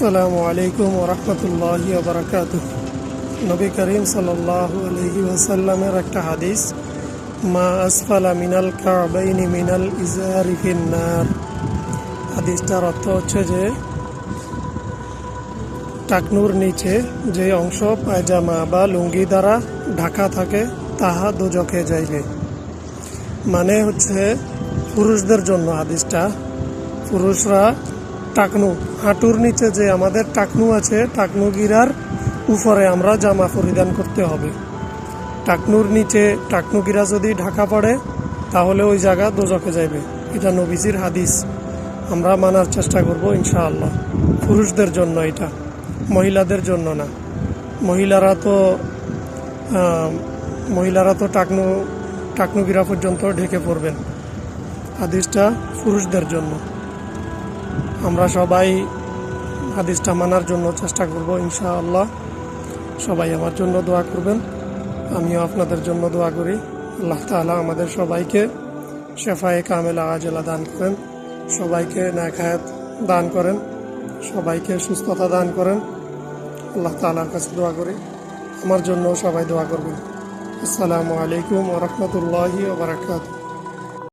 আসসালামু আলাইকুম ওয়া রাহমাতুল্লাহি ওয়া বারাকাতুহু। নবী করিম সাল্লাল্লাহু আলাইহি ওয়াসাল্লামের একটা হাদিস, মা আসফালা মিনাল কাবাইনি মিনাল ইজারি ফিন্নার। হাদিসটার অর্থ হচ্ছে যে টাকনুর নিচে যে অংশ পায়জামা বা লুঙ্গি দ্বারা ঢাকা থাকে তাহা দোজখে যাইবে। মানে হচ্ছে পুরুষদের জন্য হাদিসটা, পুরুষরা টাকনু হাঁটুর নিচে যে আমাদের টাকনু আছে, টাকনু গিরার উপরে আমরা জামা পরিধান করতে হবে। টাকনুর নিচে টাকনু গিরা যদি ঢাকা পড়ে তাহলে ওই জায়গা দোজখে যাইবে। এটা নবীজির হাদিস, আমরা মানার চেষ্টা করব ইনশাআল্লাহ। পুরুষদের জন্য এটা, মহিলাদের জন্য না। মহিলারা তো টাকনু গিরা পর্যন্ত ঢেকে পড়বেন। হাদিসটা পুরুষদের জন্য। আমরা সবাই হাদিসটা মানার জন্য চেষ্টা করব ইনশাআল্লাহ। সবাই আমার জন্য দোয়া করবেন, আমিও আপনাদের জন্য দোয়া করি। আল্লাহ তাআলা আমাদের সবাইকে শেফায়ে কামেলা আজেলা দান করেন, সবাইকে নেক হায়াত দান করেন, সবাইকে সুস্থতা দান করেন। আল্লাহ তাআলার কাছে দোয়া করি, আমার জন্য সবাই দোয়া করবেন। আসসালামু আলাইকুম ওয়া রাহমাতুল্লাহি ওয়া বারাকাতুহু।